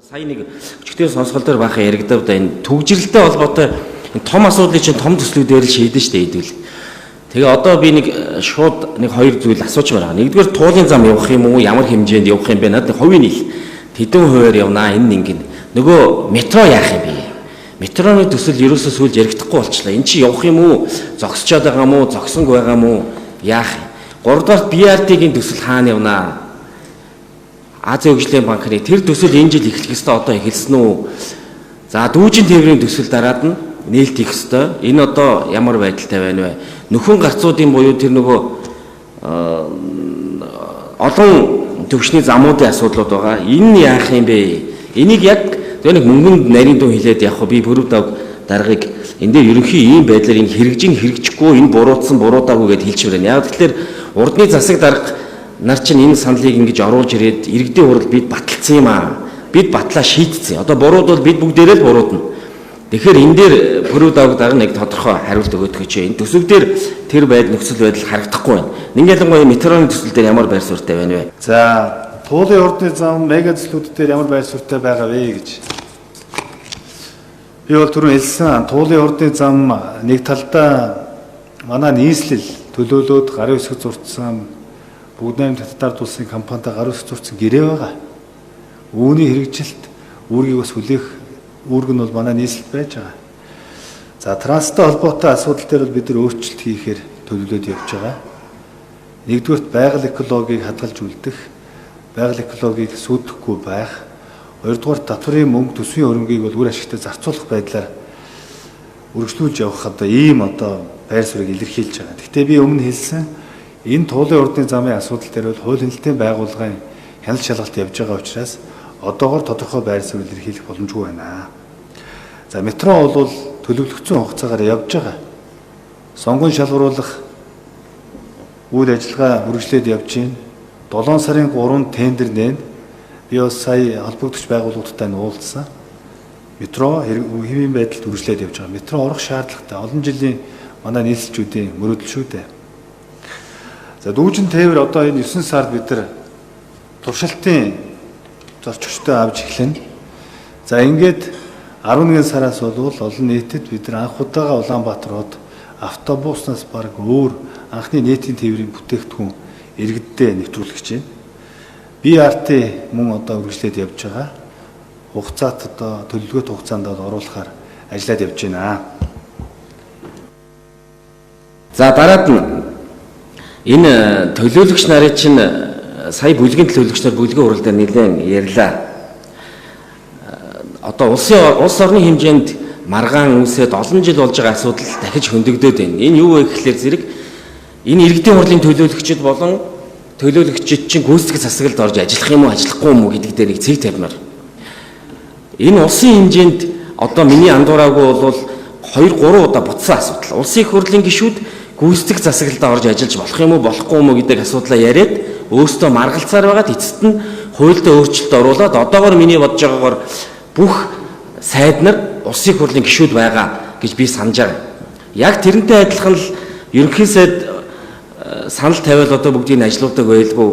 Сая нэг өчигдөр сонсгол дээр баахан яригдав да энэ төгжрэлтэй холбоотой том асуудлыг чинь том төслүүдээр л шийдэн штэ хэдвэл. Тэгээ одоо би нэг шууд нэг хоёр зүйл асуучмаар байгаа. Нэгдүгээр туулын зам явах юм уу? Ямар хэмжээнд явах юм бэ? Надад хувийн нийл тэдэн хувиар явнаа энэ ингэн. Нөгөө метро яах юм бэ? Метроны төсөл ерөөсөө сүүл яригдахгүй болчихлоо. Энд чи явах юм уу? Зогсчоод байгаа мó? Зогсонг байгаа мó? Яах юм? Гуравдугаар BRT-гийн төсөл хаана явнаа? Азийн хөгжлийн банкны тэр төсөл энэ жил эхлэх ёстой одоо эхэлсэн үү? За дүүжин тээврийн төсөл дараад нь нээлт хийх ёстой. Энэ одоо ямар байдалтай байна вэ? Нөхөн гарцуудын буюу тэр нөгөө олон төвчний замуудын асуудлууд байгаа. Энэ яах юм бэ? Энийг яг зөв нэг мөнгөнд нарийн дуу хэлээд явах би бүрв даг даргаыг энэ дээр ерөнхий ийм байдлаар энэ хэрэгжихгүй энэ буруутсан буруудаагүй гэдээ хэлчихвэр байна. Яг тэгэхээр урдны засаг дарга нар чинь энэ саналыг ингэж оруулж ирээд иргэдийн хурал бид баталсан юм аа. Бид батлаа шийдсэн. Одоо бурууд бол бид бүгдээрээ л буруудна. Тэгэхээр энэ дээр бүрүү давг дараа нэг тодорхой хариулт өгөөд гэж энэ төсөв дээр тэр байдал нөхцөл байдал харагдахгүй байна. Нэг ялангуяа метроны төсөл дээр ямар байр суурьтай байна вэ? За, туулын урдны зам мега төслүүд дээр ямар байр суурьтай байгаа вэ гэж. Би бол түрүү хэлсэн туулын урдны зам нэг талдаа манай нийслэл төлөөлөөд гарын үсэг зурцсан бүгд найрамд татвар тулсын компанитай гарын үсэг зурцсан гэрээ байгаа. Үүний хэрэгжилт үүргийг бас хүлээх үүрэг нь бол манай нийслэл байж байгаа. За транстай холбоотой асуудал дээр бол бид нар өөрчлөлт хийхээр төлөвлөд явж байгаа. Нэгдүгürt байгаль экологийг хадгалж үлдэх, байгаль экологийг сүйтгэхгүй байх. Хоёрдугаар татварын мөнгө төсвийн хөрөнгийг бол үр ашигтай зарцуулах байдлаар үргэлжлүүлж явах одоо ийм одоо байр суурийг илэрхийлж байгаа. Гэхдээ би өмнө хэлсэн энэ туулын урдны замын асуудал дээр бол хууль нэлтийн байгууллагын хяналт шалгалт явж байгаа учраас одоогоор тодорхой байр суурь илэрхийлэх боломжгүй байна. За метро бол төлөвлөгдсөн хугацаагаар явж байгаа. Сонгон шалгаруулах үйл ажиллагаа үргэлжлээд явж байна. 7 сарын 3-нд тендер нээн. Би бас сая холбогдож байгууллагуудтай уулзсан. Метро хэвийн байдалд үргэлжлээд явж байгаа. Метро орох шаардлагатай. Олон жилийн манай нийслэлчүүдийн мөрөөдөл шүү дээ. За дүүжин тээвэр одоо энэ 9 сард бид нар туршилтын зорчигчтой авч эхлэнэ. За ингээд 11 сараас бол олон нийтэд бид нар анх удаага Улаанбаатар хот автобуснаас баг өөр анхны нийтийн тээврийн бүтээгдэхүүн иргэддээ нэвтрүүлж байна. BRT мөн одоо үргэлжлээд явж байгаа. Хугацаат одоо төлөвлөгөөт хугацаанд оруулахаар ажиллаад явж байна. За дараад нь энэ төлөөлөгч нарын чинь сая бүлгийн төлөөлөгч нар бүлгийн хурал дээр нэлээд ярьлаа. Одоо улс орны хэмжээнд маргаан үүсээд олон жил болж байгаа асуудал дахиж хөндөгдөд байна. Энэ юу вэ гэхлээр зэрэг энэ иргэдийн хурлын төлөөлөгчд болон төлөөлөгчид чинь гүйцэтгэх засаглалд орж ажиллах юм уу ажиллахгүй юм уу гэдэг дээр нэг цэг тавьмаар. Энэ улсын хэмжээнд одоо миний андуураагүй бол 2-3 удаа буцсан асуудал. Улсын их хурлын гишүүд гүйцэтгэх засаглалд орж ажиллаж болох юм уу болохгүй юм уу гэдэг асуудлаа яриад өөрсдөө маргалцаар байгаад эцэст нь хуультай өөрчлөлт оруулаад одоогоор миний бодож байгаагаар бүх сайд нар улсын их хурлын гишүүд байгаа гэж би санаж байгаа. Яг тэрнтэй адилхан л ерөнхий сайд санал тавиал одоо бүгдийг нь ажилуулдаг байлгүй.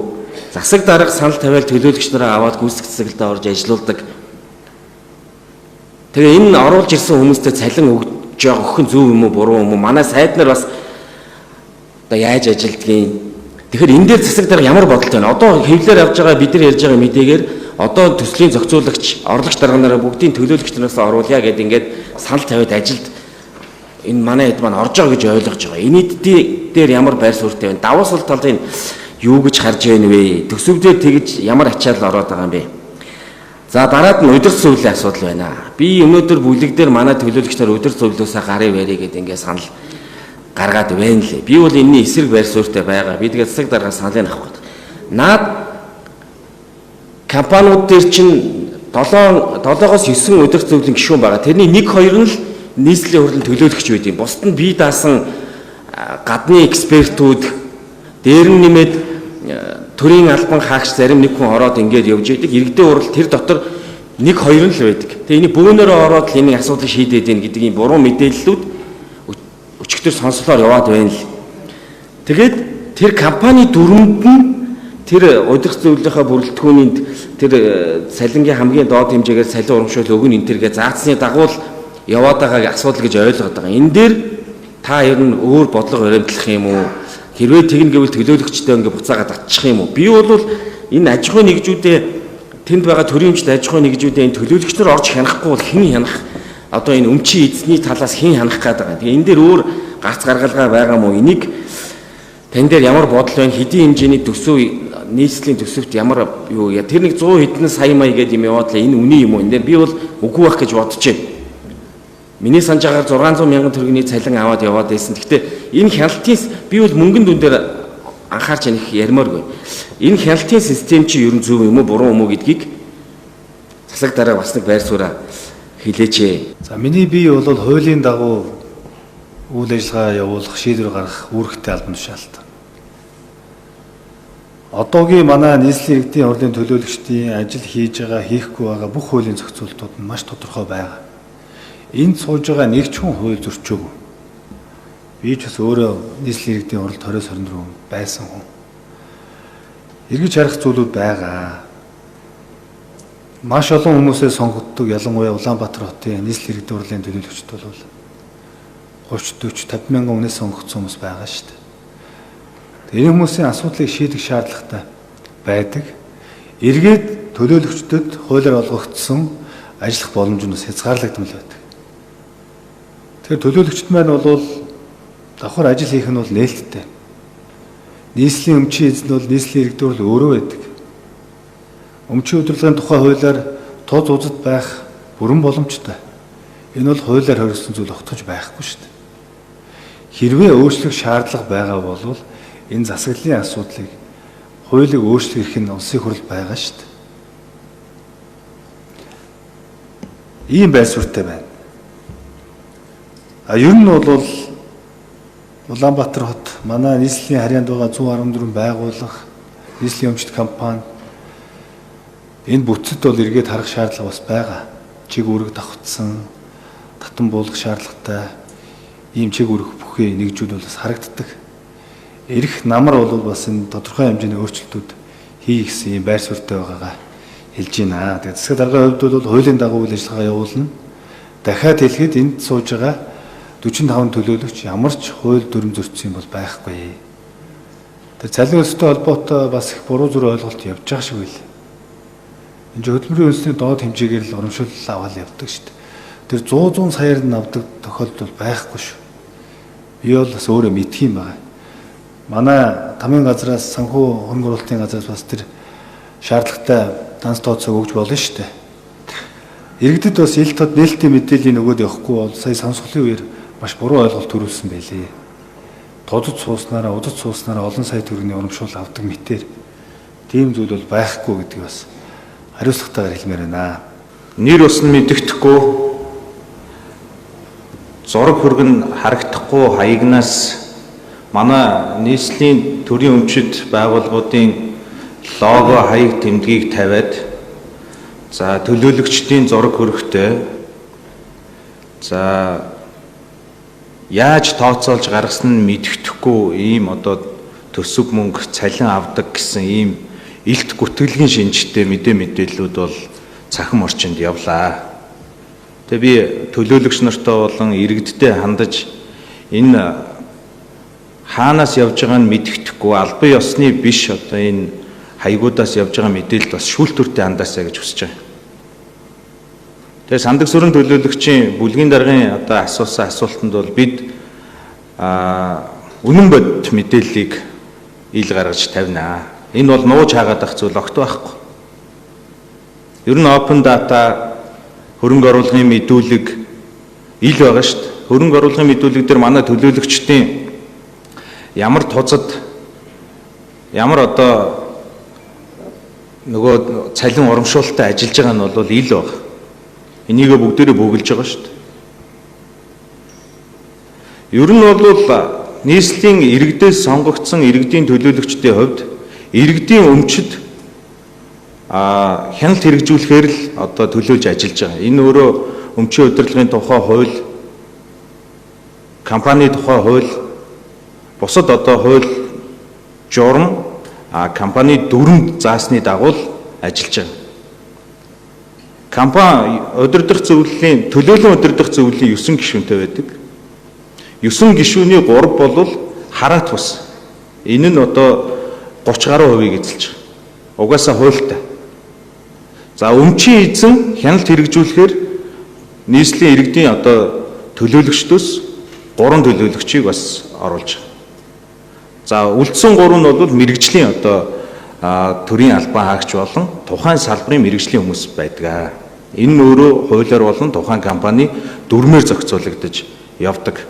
Засаг дарга санал тавиал төлөөлөгч нараа аваад гүйцэтгэх засаглалтаа орж ажилуулдаг. Тэгээ энэ оруулж ирсэн хүмүүстээ цалин өгж өгөх нь зөв юм уу буруу юм уу? Манай сайд нар бас одоо яаж ажилдгийг. Тэгэхээр энэ дээр засаг дарга ямар бодолтой байна? Одоо хэвлэлээр авж байгаа бид нар ярьж байгаа мэдээгээр одоо төслийн зохицуулагч, орлогч дарга нараа бүгдийн төлөөлөгч нараас оруулъя гэдэг ингээд санал тавиад ажилд энэ манай хэд маань орж байгаа гэж ойлгож байгаа. Энэ дээр ямар байр суурьтай байна? Давуу сул талын юу гэж харж байна вэ? Төсөвдөр тэгж ямар ачаал ороод байгаа юм бэ? За дараад нь удирдах зөвлөлийн асуудал байна. Би өнөөдөр бүлэг дээр манай төлөөлөгч нар удирдах зөвлөөсөө гарыг барья гэдэг ингээд санал гаргаад байна лээ. Би бол энэний эсрэг байр суурьтай байгаа. Би тэгээд засаг дарга саналыг авах гээд. Наад компаниуд дээр чинь 7-оос 9 удирдах зөвлөлийн гишүүн байгаа. Тэрний 1-2 нь л нийслэлийн хурлын төлөөлөгч байд юм. Бусд нь бие даасан гадны экспертүүд дээр нь нэмээд төрийн албан хаагч зарим нэг хүн ороод ингээд явж идэг. Иргэдийн хурал тэр дотор 1-2 нь л байдаг. Тэгээ энийг бөөнөрөө ороод л энэ асуудлыг шийдээд байна гэдэг ийм буруу мэдээллүүд өчигдөр сонслоор яваад байна л. Тэгээд тэр компани дүрмэнд нь тэр удирдах зөвлөлийнхаа бүрэлдэхүүнийг тэр салингийн хамгийн доод хэмжээгээр салин урамшуул өгнө энэ төргээ заацсны дагуу яваад байгааг асуудал гэж ойлгоод байгаа. Энэ дээр та ер нь өөр бодлого баримтлах юм уу? Хэрвээ тэгнэ гэвэл төлөөлөгчдөө ингээ буцаагаад татчих юм уу? Би бол энэ аж ахуйн нэгжүүдээ тэнд байгаа төрийн өмчт аж ахуйн нэгжүүдээ энэ төлөөлөгчдөр орж хянахгүй бол хэн хянах? Одоо энэ өмчийн эзний талаас хэн хянах гээд байгаа. Тэгээ энэ дээр өөр гарц гаргалгаа байгаа мó? Энийг тань дээр ямар бодол байна? Хэдийн хэмжээний төсөв нийслэлийн төсөвт ямар юу яа? Тэр нэг 100 хэдэн сая мая гэдэг юм яваад л энэ үний юм уу? Энэ дээр би бол үгүй байх гэж бодож байна. Миний санаж агаар 600 мянган төгрөгийн цалин аваад яваад байсан. Гэхдээ энэ хяналтын би бол мөнгөн дүн дээр анхаарч яних ярмааргүй. Энэ хяналтын систем чи ер нь зөв юм уу, буруу юм уу гэдгийг засаг дараа бас нэг байр сууриа хэлээч. За миний бие бол хуулийн дагуу үйл ажиллагаа явуулах, шийдвэр гаргах үүрэгтэй албан тушаалт. Одоогийн манай нийслэлийн иргэдийн хурлын төлөөлөгчдийн ажил хийж байгаа, хийхгүй байгаа бүх хуулийн зохицуултууд нь маш тодорхой байгаа. Энд сууж байгаа нэг ч хүн хууль зөрчөөгүй. Би ч бас өөрөө нийслэлийн иргэдийн хурлд 20-24 байсан хүн. Эргэж харах зүйлүүд байгаа. Маш олон хүмүүсээ сонгогддог, ялангуяа Улаанбаатар хотын нийслэлийн иргэдийн хурлын төлөөлөгчд бол 30-40-50 мянган хүнээс сонгогдсон хүмүүс байгаа шүү дээ. Энэ хүмүүсийн асуудлыг шийдэх шаардлагатай байдаг. Эргээд төлөөлөгчдөд хуулиар олгогдсон ажиллах боломж нь хязгаарлагдмал байдаг. Тэгэхээр төлөөлөгчд маань бол давхар ажил хийх нь бол нээлттэй. Нийслэлийн өмчийн эзэн бол нийслэлийн иргэдийн хурл өөрөө байдаг. Өмчийн удирдлагын тухай хуулиар тод узад байх бүрэн боломжтой. Энэ бол хуулиар хоригдсон зүйл огтхож байхгүй шүү дээ. Хэрвээ өөрчлөх шаардлага байгаа бол энэ засаглалын асуудлыг хуулийг өөрчлөх эрх нь улсын хурл байгаа шүү дээ. Ийм байр суурьтай байна. Ер нь бол Улаанбаатар хот манай нийслэлийн харьяанд байгаа 114 байгууллага, нийслэлийн өмчт компани энэ бүтцэд бол эргээд харах шаардлага бас байгаа. Чиг үүрэг давхцсан, татан буулгах шаардлагатай ийм чиг үүрэг бүхий нэгжүүд бол бас харагддаг. Ирэх намар бол бас энэ тодорхой хэмжээний өөрчлөлтүүд хийх гэсэн ийм байр суурьтай байгаагаа хэлж байна. Тэгээд засаг даргын хувьд бол хуулийн дагуу үйл ажиллагаа явуулна. Дахиад хэлэхэд энд сууж байгаа 45 төлөөлөгч ямар ч хууль дүрм зөрчсөн бол байхгүй. Тэр цалин өсөлттэй холбоотой бас их буруу зүрх ойлголт явж байгаа шиг байл. Энд хөдөлмөрийн үндэсний доод хэмжээгээр л урамшуул аваад явдаг шүү дээ. Тэр 100 саяар нь авдаг тохиолдол байхгүй шүү. Би бол бас өөрөө мэдх юм байна. Манай тамийн газраас санхүү хөрөнгө оруулалтын газраас бас тэр шаардлагатай данс тооцоог өгж болно шүү дээ. Иргэдэд бас ил тод нээлттэй мэдээллийн өгөөд явахгүй бол сая сонсголын үеэр маш буруу ойлголт төрүүлсэн байлээ. Тодод сууснараа, удад сууснараа олон сая төгрөгийн урамшуул авдаг мэтэр тийм зүйл бол байхгүй гэдгийг бас хариуцлагатайгаар хэлмээр байна. Нэр ус нь мэдэгдэхгүй, зураг хөргөн харагдахгүй хаягнаас манай нийслэлийн төрийн өмчит байгууллагуудын лого хаяг тэмдгийг тавиад за төлөөлөгчдийн зураг хөргөтэй за яаж тооцоолж гаргасан нь мэддэхгүй ийм одоо төсөв мөнгө цалин авдаг гэсэн ийм илт гүтгэлгийн шинжтэй мэдээллүүд бол цахим орчинд явлаа. Тэгээ би төлөөлөгч нартай болон иргэдтэй хандаж энэ хаанаас явж байгааг нь мэддэхгүй албан ёсны биш одоо энэ хаягуудаас явж байгаа мэдээлэл бас шүүлтүртэй хандаасаа гэж хүсэж байгаа. Тэгээ сандаг сүрэн төлөөлөгчийн бүлгийн даргын одоо асуусан асуултанд бол бид үнэн бодит мэдээллийг ил гаргаж тавина. Энэ бол нууж хаагаад ах зүйл огт байхгүй. Ер нь open data хөрөнгө оруулгын мэдүүлэг ил байгаа шүү дээ. Хөрөнгө оруулгын мэдүүлэг дээр манай төлөөлөгчдийн ямар тузад ямар одоо нөгөө цалин урамшуулалтад ажиллаж байгаа нь бол ил баг. Энийгээ бүгдээрээ бөглөж байгаа шүү дээ. Ер нь бол нийслэлийн иргэдээс сонгогдсон иргэдийн төлөөлөгчдийн хувьд иргэдийн өмчит хяналт хэрэгжүүлэхээр л одоо төлөөлж ажиллаж байгаа. Энэ өөрөө өмчийн удирдлагын тухай хууль, компани тухай хууль, бусад одоо хууль, журам компани дүрм заасны дагуу ажиллаж байгаа. Компани удирдах зөвлөлийн төлөөлөн удирдах зөвлөлийн 9 гишүүнтэй байдаг. 9 гишүүний 3 бол хараат бус. Энэ нь одоо 30 гаруй хувийг эзэлж байгаа. Угаасаа хуультай. За өмчийн эзэн хяналт хэрэгжүүлэхээр нийслэлийн иргэдийн одоо төлөөлөгчдөөс 3 төлөөлөгчийг бас оруулж байгаа. За үлдсэн 3 нь бол мэрэгжлийн одоо төрийн албан хаагч болон тухайн салбарын мэрэгжлийн хүмүүс байдаг. Энэ нь өөрөө хуулиар болон тухайн компани дүрмээр зохицуулагдаж явдаг.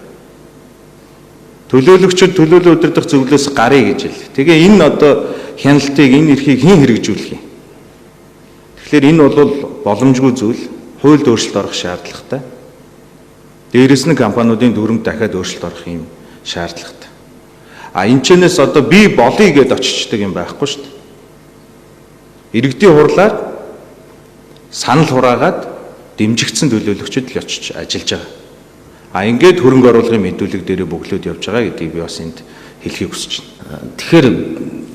Төлөөлөгчид төлөөлөл удирдах зөвлөлөөс гарыг гэж хэл. Тэгээ энэ одоо хяналтыг энэ эрхийг хэн хэрэгжүүлэх юм? Тэгэхээр энэ бол боломжгүй зүйл. Хуульд өөрчлөлт орох шаардлагатай. Дээрээс нь компаниудын дүрмд дахиад өөрчлөлт орох юм шаардлагатай. Энэчнээс одоо би болъё гэдээ очичдаг юм байхгүй шүү дээ. Иргэдийн хурлаар санал хураагаад дэмжигдсэн төлөөлөгчд л очиж ажиллаж байгаа. Ингээд хөрөнгө оруулгын мэдүүлэг дээр бөглөөд явж байгаа гэдгийг би бас энд хэлхийг хүсэж байна. Тэгэхээр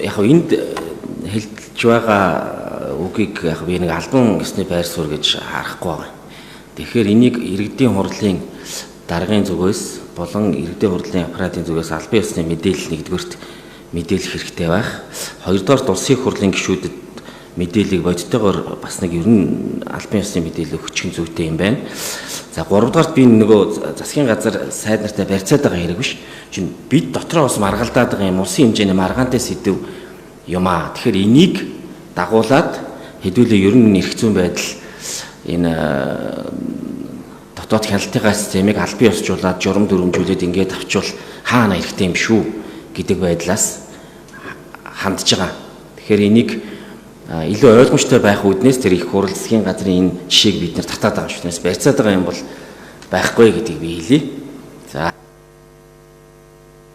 яг энд хэлж байгаа үгийг яг би нэг албан ёсны байр суурь гэж харахгүй байгаа. Тэгэхээр энийг иргэдийн хурлын даргын зүгээс болон иргэдийн хурлын аппаратын зүгээс албан ёсны мэдээлэл нэгдүгээрт мэдээлэх хэрэгтэй байх. Хоёрдугаар улсын хурлын гишүүдэд мэдээллийг бодитойгоор бас нэг ерөн албан ёсны мэдээлэл өгчих нь зүйтэй юм байна. За гуравдугаарт би нөгөө засгийн газар сайд нартай барьцаад байгаа хэрэг биш. Чин бид дотроо бас маргалдаад байгаа юм улсын хэмжээний маргаантай сэдв юм аа. Тэгэхээр энийг дагуулад хэдүүлээ ерөн эрх зүйн байдал энэ дотоод хяналтын системийг албан ёсжуулаад журам дүрмжүүлээд ингээд авчвал хаана хэрэгтэй юм шүү гэдэг байдлаас хандж байгаа. Тэгэхээр энийг илүү ойлгомжтой байх үүднээс тэр их хурл засгийн газрын энэ жишээг бид нэр татаад байгаа шүтнээс барьцаад байгаа юм бол байхгүй гэдгийг би хэлье.